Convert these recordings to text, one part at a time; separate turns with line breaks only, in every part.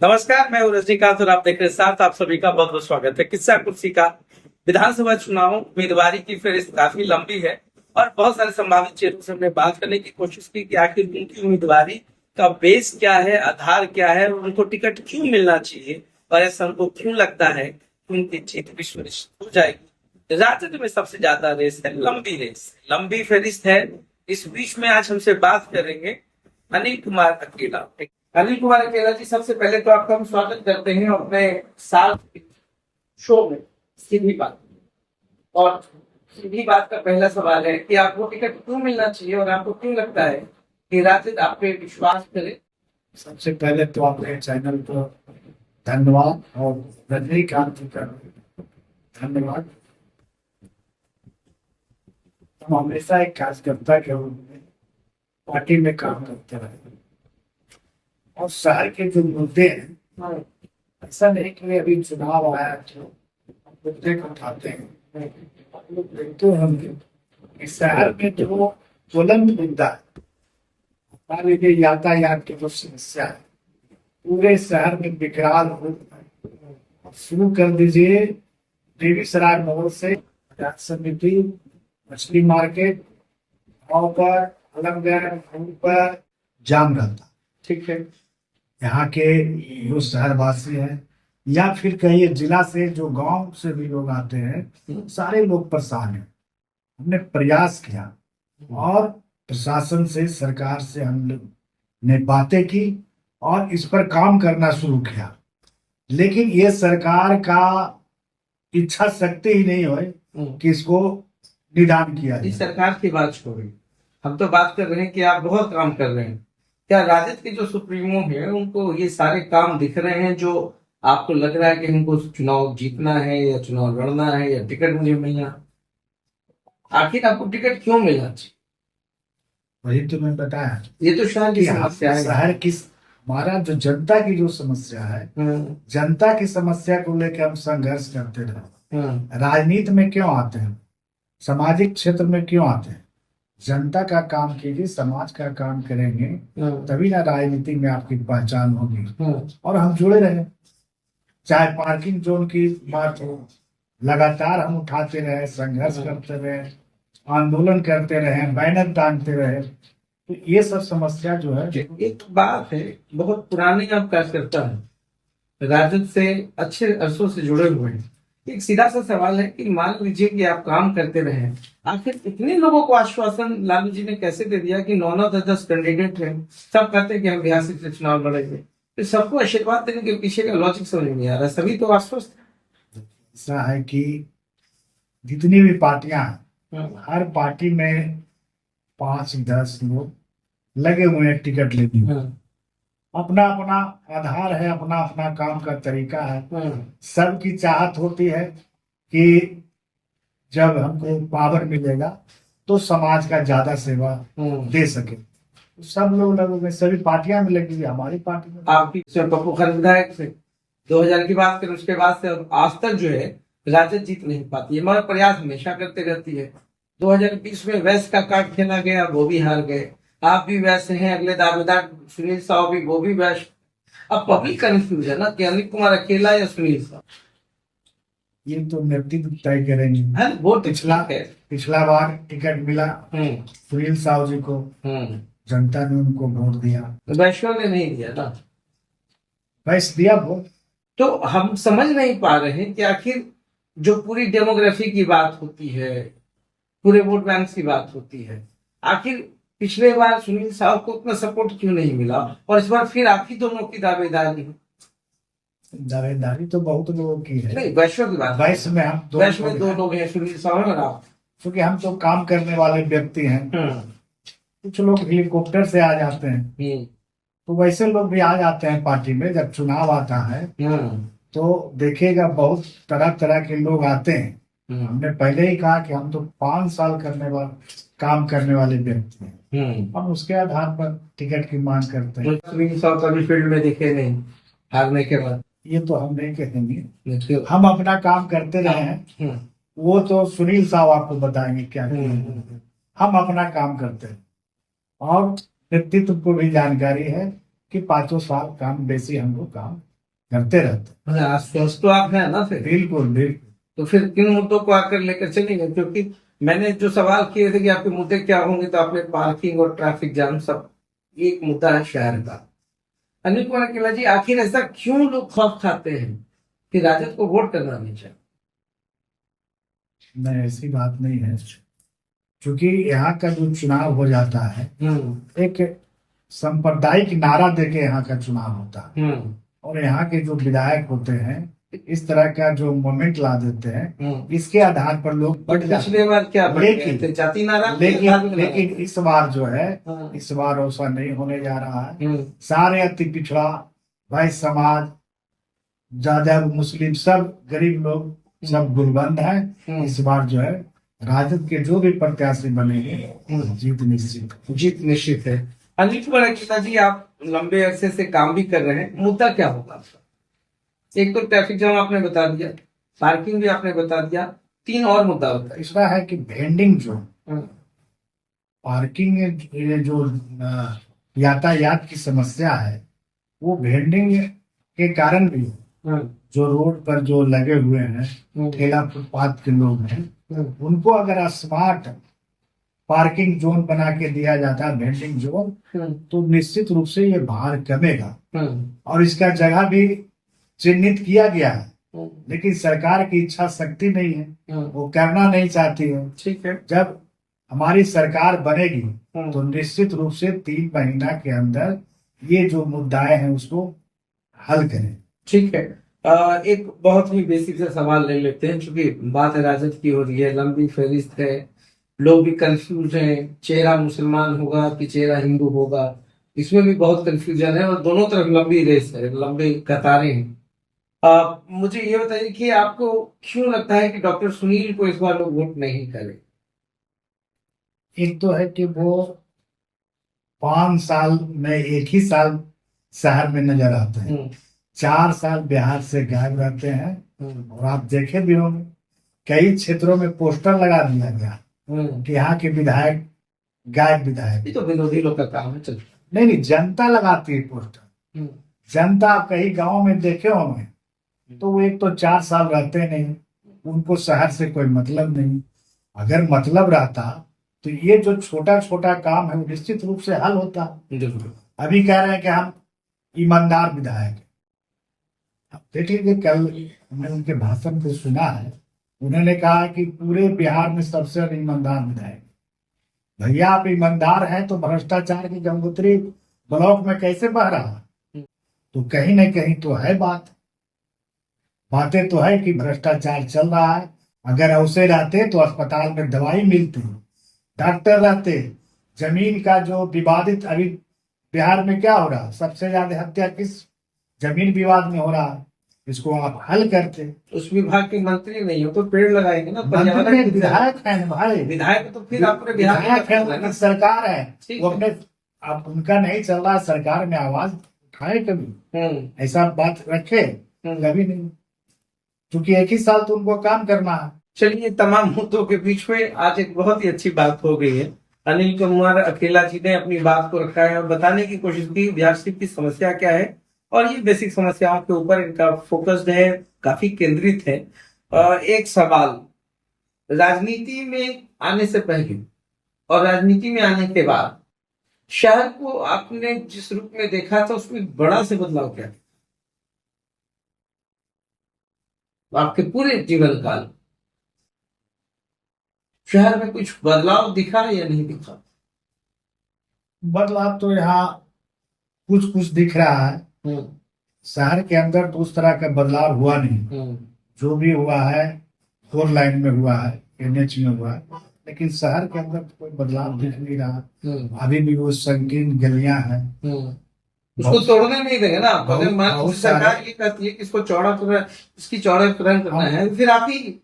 नमस्कार, मैं हूं रजनीकांत और आप देख रहे हैं साथ। आप सभी का बहुत बहुत स्वागत है। किस्सा कुर्सी का विधानसभा चुनाव उम्मीदवारी की फहरिस्त काफी लंबी है और बहुत सारे संभावित चेहरों से हमने बात करने की कोशिश की कि आखिर उनकी उम्मीदवारी का बेस क्या है, आधार क्या है और उनको टिकट क्यों मिलना चाहिए और ऐसा उनको क्यों लगता है कि उनकी जीत भी सुनिश्चित हो जाएगी। राज्य में सबसे ज्यादा रेस है, लंबी फहरिस्त है। इस बीच में आज हमसे बात करेंगे अनिल कुमार अकेला। अनिल कुमार अकेला जी, सबसे पहले तो आपका हम स्वागत करते हैं अपने साथ शो में सीधी बात। और सीधी बात का पहला सवाल है कि आपको टिकट क्यों मिलना चाहिए और आपको क्यों लगता है कि राजद आप पे विश्वास करे।
सबसे पहले तो आपके चैनल को धन्यवाद और रजनीकांत जी का धन्यवाद। हम हमेशा एक कार्यकर्ता के रूप में पार्टी में काम करते रहे और शहर के जो मुद्दे हैं, ऐसा नहीं कि अभी चुनाव आया तो मुद्दे को उठाते हैं। हम लोग देखते हैं कि शहर में जो ज्वलंत मुद्दा है, मान लीजिए यातायात की जो समस्या है, पूरे शहर में विकराल हो शुरू कर दीजिए। देवी सराय मोड़ से समिति, मछली मार्केट, गाँव पर, अलमगढ़ पर जाम रहता। ठीक है, यहाँ के जो शहरवासी हैं या फिर कहिए जिला से जो गांव से भी लोग आते हैं, सारे लोग परेशान हैं। हमने प्रयास किया और प्रशासन से, सरकार से हम लोग ने बातें की और इस पर काम करना शुरू किया, लेकिन ये सरकार का इच्छा शक्ति ही नहीं है कि इसको निदान किया
इस
जाए।
सरकार की बात छोड़िए, हम तो बात कर रहे हैं कि आप बहुत काम कर रहे हैं। क्या राजद के जो सुप्रीमो है उनको ये सारे काम दिख रहे हैं जो आपको लग रहा है कि हमको चुनाव जीतना है या चुनाव लड़ना है या टिकट मुझे मिलना? आखिर आपको टिकट क्यों मिलना चाहिए?
वही तो मैं बताया,
ये तो शहर की
कि
समस्या है।
शहर की, हमारा जो जनता की जो समस्या है, जनता की समस्या को लेकर हम संघर्ष करते रहे। राजनीति में क्यों आते हैं, सामाजिक क्षेत्र में क्यों आते हैं? जनता का काम कीजिए, समाज का काम करेंगे तभी ना राजनीति में आपकी पहचान होगी। और हम जुड़े रहे, चाहे पार्किंग जोन की बात हो, लगातार हम उठाते रहे, संघर्ष करते रहे, आंदोलन करते रहे, बैनर टांगते रहे। तो ये सब समस्या जो है,
एक बात है, बहुत पुरानी आप कार्यकर्ता है, राजद से अच्छे अरसों से जुड़े हुए हैं। एक सीधा सा सवाल है कि मान लीजिए कि आप काम करते रहे, आखिर इतने लोगों को आश्वासन लालू जी ने कैसे दे दिया कि 9-9, 10-10 कैंडिडेट हैं, सब कहते हैं कि हम बिहार से चुनाव लड़ेंगे, तो सबको आशीर्वाद देने के पीछे का लॉजिक समझ में नहीं आ रहा। सभी तो आश्वस्त
ऐसा है कि जितनी भी पार्टियां हैं, हर पार्टी में 5-10 लोग लगे हुए हैं टिकट लेने में। अपना अपना आधार है, अपना अपना काम का तरीका है। सबकी चाहत होती है कि जब हमको पावर मिलेगा तो समाज का ज्यादा सेवा दे सके। सब लोग में, सभी पार्टियां में लगी हुई, हमारी पार्टी में।
आपकी पप्पू खान विधायक से 2000 की बात करें, उसके बाद से आज तक जो है राजद जीत नहीं पाती है, मगर प्रयास हमेशा करते रहती है। 2020 में वैश्य का कार्ड खेला गया, वो भी हार गए। आप भी वैसे हैं, अगले दावेदार सुनील साहब भी, वो भी वैश्य। अब पब्लिक कंफ्यूज है ना कि अनिल कुमार अकेला या सुनील साहब।
ये तो नेतृत्व तय करेंगे।
वो
पिछला बार टिकट मिला सुनील साहब जी को, जनता ने उनको वोट दिया,
वैश्यों ने नहीं दिया ना,
वैश्य दिया वोट।
तो हम समझ नहीं पा रहे हैं कि आखिर जो पूरी डेमोग्राफी की बात होती है, पूरे वोट बैंक की बात होती है, आखिर पिछले बार सुनील साहब को उतना सपोर्ट क्यों नहीं मिला और इस बार फिर आप ही दोनों की दावेदारी है?
दावेदारी तो बहुत लोगों की है।
नहीं, वैश्यों की बात,
वैश्य में हम
वैश्य में 2 लोग हैं, सुनील साहब और आप।
क्योंकि हम तो काम करने वाले व्यक्ति हैं। कुछ लोग हेलीकॉप्टर से आ जाते हैं, तो वैसे लोग भी आ जाते हैं पार्टी में। जब चुनाव आता है तो देखिएगा, बहुत तरह तरह के लोग आते हैं। हमने पहले ही कहा कि हम तो 5 साल काम करने वाले व्यक्ति हैं। हम उसके आधार पर टिकट की मांग करते हैं।
सुनील साहब कभी फील्ड में दिखे नहीं हारने के बाद।
ये तो हम नहीं कहेंगे, हम अपना काम करते रहे हैं। वो तो सुनील साहब आपको बताएंगे क्या किया। हम अपना काम करते हैं और नेतृत्व को भी जानकारी है कि 5 साल काम बेसी हम लोग काम करते रहते हैं।
आश्वस्त तो आप हैं ना फिर?
बिल्कुल बिल्कुल।
तो फिर किन मुद्दों को आकर लेकर चलेंगे? क्योंकि मैंने जो सवाल किए थे कि आपके मुद्दे क्या होंगे, तो आपने पार्किंग और ट्रैफिक जाम सब एक मुद्दा है शहर का। अनिल कुमार अकेला जी, आखिर ऐसा क्यों लोग खौफ खाते हैं कि राजद को वोट करना नहीं चाहिए?
नहीं, ऐसी बात नहीं है, क्योंकि यहाँ का जो चुनाव हो जाता है एक सांप्रदायिक नारा देके यहाँ का चुनाव होता है, और यहाँ के जो विधायक होते हैं इस तरह का जो मोमेंट ला देते हैं, इसके आधार पर लोग बढ़ जाते
पिछले बार क्या
हैं।
बढ़ गए थे? जाति नारा?
लेकिन इस बार जो है,
हाँ।
इस बार ऐसा नहीं होने जा रहा है। सारे अति पिछड़ा भाई समाज, ज्यादा मुस्लिम, सब गरीब लोग सब गुलबंद है। इस बार जो है राजद के जो भी प्रत्याशी बनेंगे जीत निश्चित,
जीत निश्चित है। अनिल कुमार अकेला जी, आप लंबे अरसे से काम भी कर रहे हैं, मुद्दा क्या होगा आपका? एक तो ट्रैफिक जाम आपने बता दिया, पार्किंग भी आपने बता दिया, 3 और मुद्दा होता है।
तीसरा है कि वेंडिंग जोन, पार्किंग, ये जो यातायात की समस्या है वो वेंडिंग के कारण भी है। जो रोड पर जो लगे हुए हैं ठेला फुटपाथ के लोग हैं, उनको अगर स्मार्ट पार्किंग जोन बना के दिया जाता है, वेंडिंग जोन, तो निश्चित रूप से ये भार कमेगा। और इसका जगह भी चिन्हित किया गया है, लेकिन सरकार की इच्छा शक्ति नहीं है, वो करना नहीं चाहती है।
ठीक है,
जब हमारी सरकार बनेगी तो निश्चित रूप से 3 महीना के अंदर ये जो मुद्दाएं हैं उसको हल करें।
ठीक है। एक बहुत ही बेसिक सा सवाल ले लेते हैं, क्योंकि बात राजद की हो रही है, लंबी फहरिस्त है, लोग भी कंफ्यूज हैं, चेहरा मुसलमान होगा कि चेहरा हिंदू होगा, इसमें भी बहुत कंफ्यूजन है, और दोनों तरफ लंबी रेस है, लंबी कतारें हैं। मुझे ये बताइए कि आपको क्यों लगता है कि डॉक्टर सुनील को इस बार लोग वोट नहीं करें?
एक तो है कि वो 5 साल में एक ही साल शहर में नजर आते हैं, 4 साल बिहार से गायब रहते हैं। और आप देखे भी होंगे कई क्षेत्रों में पोस्टर लगा दिया गया कि यहाँ के विधायक गायब विधायक।
ये तो विरोधी लोग का काम है। चल,
नहीं, जनता लगाती है पोस्टर। जनता आप कहीं गांव में देखे होंगे तो वो एक तो 4 साल रहते नहीं, उनको शहर से कोई मतलब नहीं। अगर मतलब रहता तो ये जो छोटा छोटा काम है वो निश्चित रूप से हल होता। अभी कह रहे हैं कि हम ईमानदार विधायक। अब देख लीजिए, कल हमने उनके भाषण को सुना है, उन्होंने कहा कि पूरे बिहार में सबसे ईमानदार विधायक। भैया आप ईमानदार हैं तो भ्रष्टाचार की गंगोत्री ब्लॉक में कैसे बह रहा है? तो कहीं ना कहीं तो है बातें तो है कि भ्रष्टाचार चल रहा है। अगर ऐसे रहते तो अस्पताल में दवाई मिलती, डॉक्टर रहते। जमीन का जो विवादित अभी बिहार में क्या हो रहा है, सबसे ज्यादा हत्या किस जमीन विवाद में हो रहा है, इसको आप हल करते।
उस विभाग के मंत्री नहीं हो तो पेड़ लगाएंगे ना,
मंत्री विधायक है भाई,
विधायक तो फिर आपने बिहार
विधायक है, उनकी सरकार है, वो अपने अब उनका नहीं चल रहा, सरकार में आवाज उठाए कभी, ऐसा बात रखे कभी नहीं, क्योंकि एक ही साल तो उनको काम करना है।
चलिए, तमाम मुद्दों के बीच में आज एक बहुत ही अच्छी बात हो गई है। अनिल कुमार अकेला जी ने अपनी बात को रखा है और बताने की कोशिश की बिहार सीट की समस्या क्या है, और ये बेसिक समस्याओं के ऊपर इनका फोकस है, काफी केंद्रित है। एक सवाल, राजनीति में आने से पहले और राजनीति में आने के बाद शहर को आपने जिस रूप में देखा था उसमें बड़ा से बदलाव क्या था आपके पूरे जीवन काल? शहर में कुछ बदलाव दिखा या नहीं दिखा?
बदलाव तो यहाँ कुछ कुछ दिख रहा है। शहर के अंदर तो उस तरह का बदलाव हुआ नहीं। जो भी हुआ है 4 लाइन में हुआ है, NH में हुआ है, लेकिन शहर के अंदर तो कोई बदलाव दिख नहीं रहा। अभी भी वो संकीर्ण गलियां हैं,
उसको तोड़ने नहीं देंगे ना आप। अगर सरकार ये कहती है कि इसको चौड़ा करना, इसकी चौड़ाकरण करना है, फिर आप ही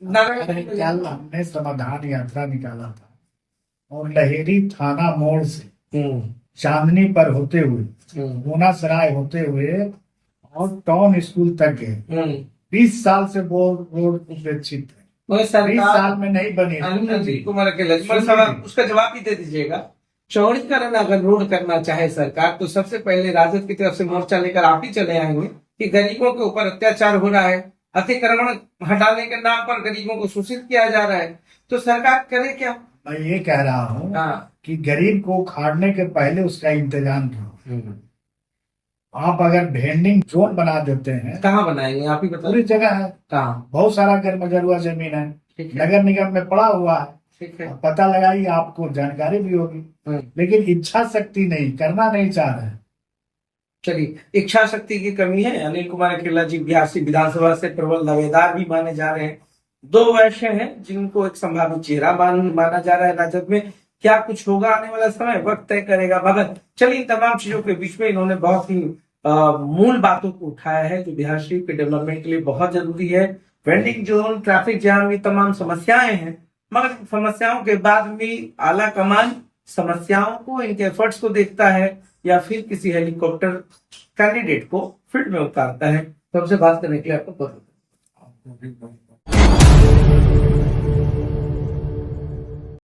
हमने समाधान यात्रा निकाला था, और लहेरी थाना मोड़ से चांदनी पर होते हुए, मोना सराय होते हुए और टाउन स्कूल तक गए। 20 साल से वो रोड उपेक्षित है, 20 साल में नहीं बनी।
अनिल कुमार अकेला सवाल उसका जवाब ही दे दीजिएगा। चौड़ीकरण अगर रोड करना चाहे सरकार, तो सबसे पहले राजद की तरफ से मोर्चा लेकर आप ही चले आएंगे कि गरीबों के ऊपर अत्याचार हो रहा है, अतिक्रमण हटाने के नाम पर गरीबों को शोषित किया जा रहा है, तो सरकार करे क्या?
मैं ये कह रहा हूँ
हाँ।
कि गरीब को उखाड़ने के पहले उसका इंतजाम करो। आप अगर भेंडिंग जोन बना देते हैं,
कहाँ बनाएंगे आप ही बताइए।
पूरी जगह है,
कहाँ?
बहुत सारा घर मजरुआ जमीन है,
ठीक है,
नगर निगम में पड़ा हुआ है,
ठीक है।
पता लगाइए, आपको जानकारी भी होगी। लेकिन इच्छा शक्ति नहीं, करना नहीं चाह रहे।
चलिए, इच्छा शक्ति की कमी है। अनिल कुमार अकेला जी बिहार से विधानसभा से प्रबल दावेदार भी माने जा रहे हैं। दो वैश्य हैं जिनको एक संभावित चेहरा माना जा रहा है राजद में। क्या कुछ होगा आने वाला समय वक्त तय करेगा। मगर चलिए, इन तमाम चीजों के बीच में इन्होंने बहुत ही मूल बातों को उठाया है जो बिहार शरीफ के डेवलपमेंट के लिए बहुत जरूरी है। वेंडिंग जोन, ट्रैफिक जाम, ये तमाम समस्याएं हैं, मगर समस्याओं के बाद भी आला कमान समस्याओं को, इनके एफर्ट्स को देखता है या फिर किसी हेलीकॉप्टर कैंडिडेट को फील्ड में उतारता है। तो हमसे बात करने के लिए आपको बहुत